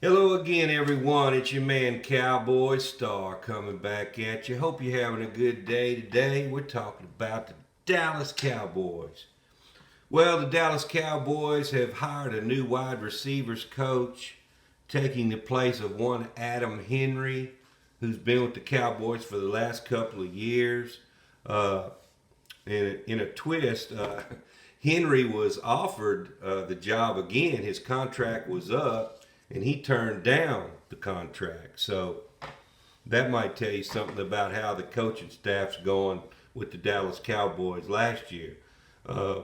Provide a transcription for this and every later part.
Hello again, everyone. It's your man Cowboy Star coming back at you. Hope you're having a good day today. We're talking about the Dallas Cowboys. Well, the Dallas Cowboys have hired a new wide receivers coach, taking the place of one Adam Henry, who's been with the Cowboys for the last couple of years. Uh, in a twist, Henry was offered the job again. His contract was up, and he turned down the contract. So that might tell you something about how the coaching staff's going with the Dallas Cowboys last year. Uh,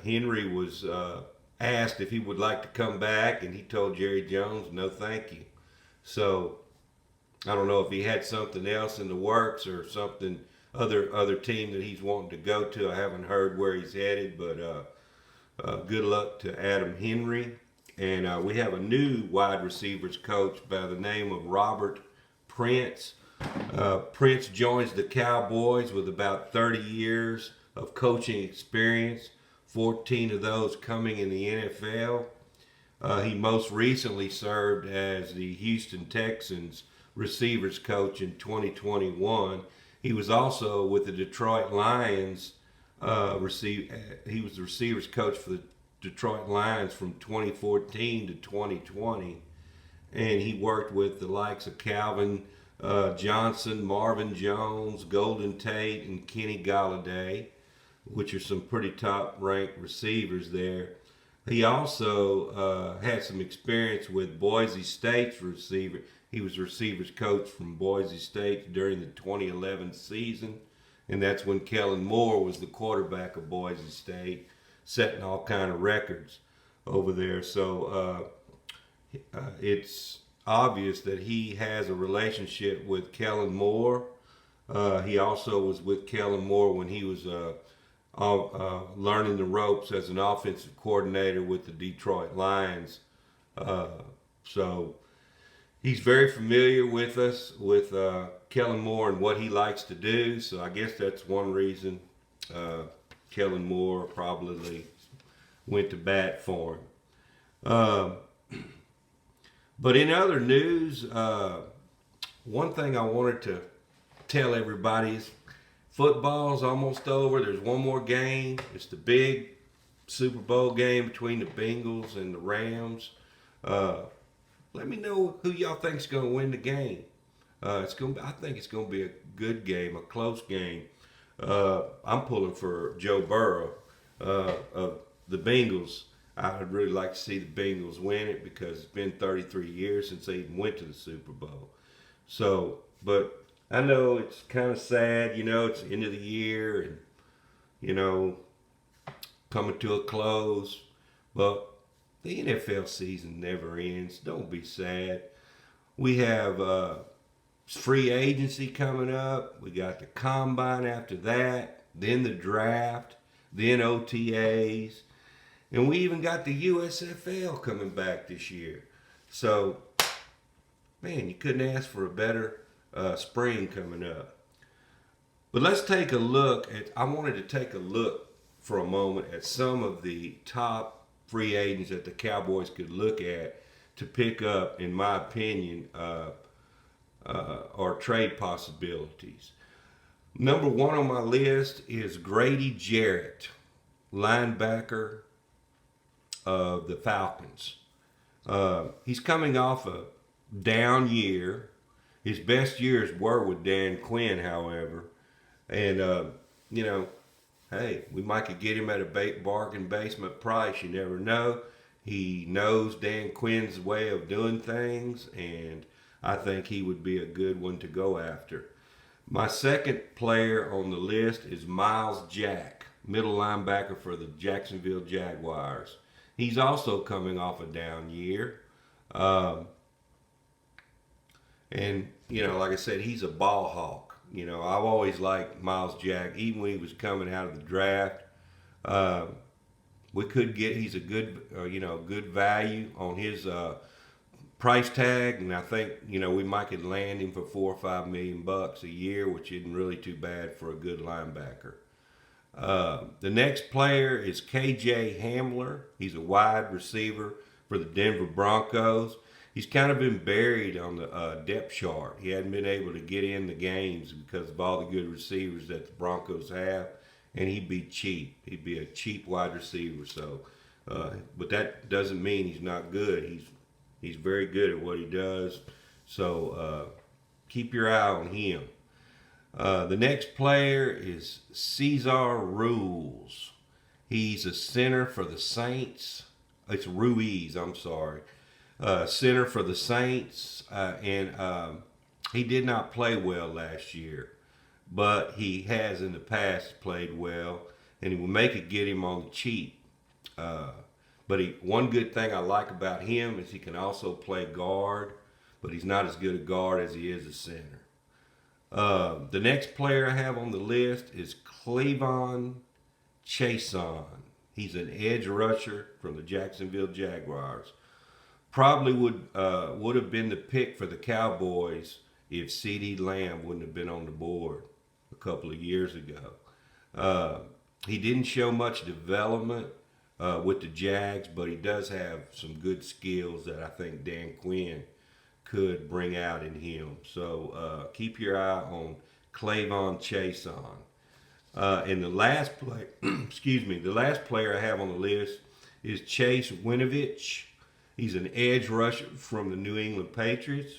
Henry was asked if he would like to come back, and he told Jerry Jones, no, thank you. So I don't know if he had something else in the works or something other team that he's wanting to go to. I haven't heard where he's headed, but good luck to Adam Henry. And we have a new wide receivers coach by the name of Robert Prince. Prince joins the Cowboys with about 30 years of coaching experience, 14 of those coming in the NFL. He most recently served as the Houston Texans receivers coach in 2021. He was also with the Detroit Lions. He was the receivers coach for the Detroit Lions from 2014 to 2020, and he worked with the likes of Calvin Johnson, Marvin Jones, Golden Tate, and Kenny Galladay, which are some pretty top-ranked receivers there. He also had some experience with Boise State's receiver. He was receivers coach from Boise State during the 2011 season, and that's when Kellen Moore was the quarterback of Boise State, setting all kind of records over there. So it's obvious that he has a relationship with Kellen Moore. He also was with Kellen Moore when he was learning the ropes as an offensive coordinator with the Detroit Lions. So he's very familiar with us, with Kellen Moore and what he likes to do. So I guess that's one reason Kellen Moore probably went to bat for him. But in other news, one thing I wanted to tell everybody is football's almost over. There's one more game. It's the big Super Bowl game between the Bengals and the Rams. Let me know who y'all think's going to win the game. I think it's going to be a good game, a close game. I'm pulling for Joe Burrow of the Bengals. I'd really like to see the Bengals win it because it's been 33 years since they even went to the Super Bowl. So, but I know it's kind of sad, it's the end of the year and, coming to a close. But the NFL season never ends. Don't be sad. We have free agency coming up. We got the combine after that, then the draft, then OTAs, and we even got the USFL coming back this year. So, man, you couldn't ask for a better spring coming up. But let's take a look I wanted to take a look for a moment at some of the top free agents that the Cowboys could look at to pick up, in my opinion, or trade possibilities. Number one on my list is Grady Jarrett, linebacker of the Falcons. He's coming off a down year. His best years were with Dan Quinn, however. And, hey, we might could get him at a bargain basement price. You never know. He knows Dan Quinn's way of doing things, and I think he would be a good one to go after. My second player on the list is Miles Jack, middle linebacker for the Jacksonville Jaguars. He's also coming off a down year. And, like I said, he's a ball hawk. I've always liked Miles Jack, even when he was coming out of the draft. He's a good, good value on his price tag, and I think we might could land him for $4 or $5 million a year, which isn't really too bad for a good linebacker. The next player is KJ Hamler. He's a wide receiver for the Denver Broncos. He's kind of been buried on the depth chart. He hadn't been able to get in the games because of all the good receivers that the Broncos have, and he'd be cheap. He'd be a cheap wide receiver. So, but that doesn't mean he's not good. He's very good at what he does. So keep your eye on him. The next player is Cesar Ruiz. He's a center for the Saints. It's Ruiz, I'm sorry. Center for the Saints. And he did not play well last year. But he has in the past played well. And we may could get him on the cheap. But one good thing I like about him is he can also play guard. But he's not as good a guard as he is a center. The next player I have on the list is Clevonn Chason. He's an edge rusher from the Jacksonville Jaguars. Probably would have been the pick for the Cowboys if CeeDee Lamb wouldn't have been on the board a couple of years ago. He didn't show much development with the Jags, but he does have some good skills that I think Dan Quinn could bring out in him. So keep your eye on Clevonn Chason. And the last play, the last player I have on the list is Chase Winovich. He's an edge rusher from the New England Patriots.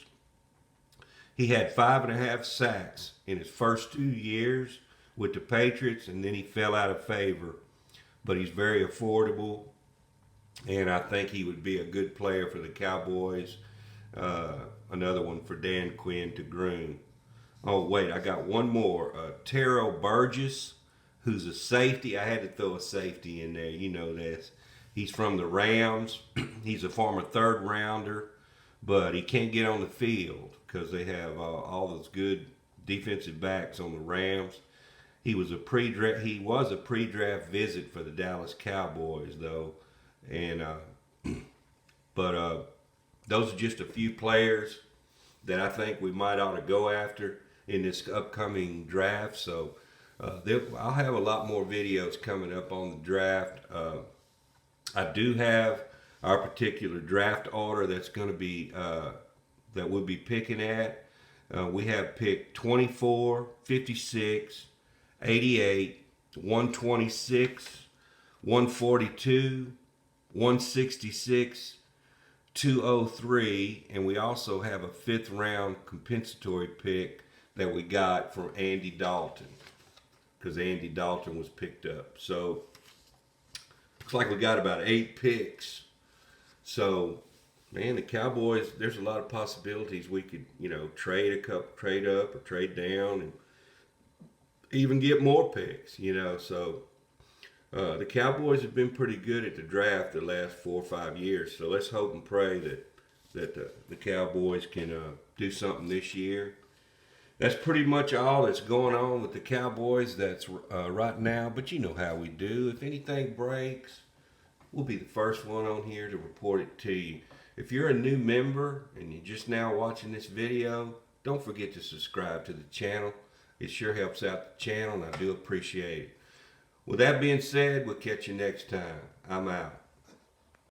He had 5.5 sacks in his first 2 years with the Patriots, and then he fell out of favor. But he's very affordable, and I think he would be a good player for the Cowboys. Another one for Dan Quinn to groom. Oh, wait, I got one more. Taro Burgess, who's a safety. I had to throw a safety in there. You know this. He's from the Rams. He's a former third rounder, but he can't get on the field because they have all those good defensive backs on the Rams. He was a pre-draft visit for the Dallas Cowboys, though, and those are just a few players that I think we might ought to go after in this upcoming draft. So I'll have a lot more videos coming up on the draft. I do have our particular draft order that's going to be that we'll be picking at. We have picked 24, 56, 88, 126, 142, 166, 203, and we also have a 5th round compensatory pick that we got from Andy Dalton because Andy Dalton was picked up. So looks like we got about 8 picks. So man, the Cowboys, there's a lot of possibilities. We could, trade up or trade down and even get more picks, so the Cowboys have been pretty good at the draft the last 4 or 5 years. So let's hope and pray that the Cowboys can do something this year. That's pretty much all that's going on with the Cowboys that's right now. But you know how we do. If anything breaks, we'll be the first one on here to report it to you. If you're a new member and you're just now watching this video, don't forget to subscribe to the channel. It sure helps out the channel, and I do appreciate it. With that being said, we'll catch you next time. I'm out.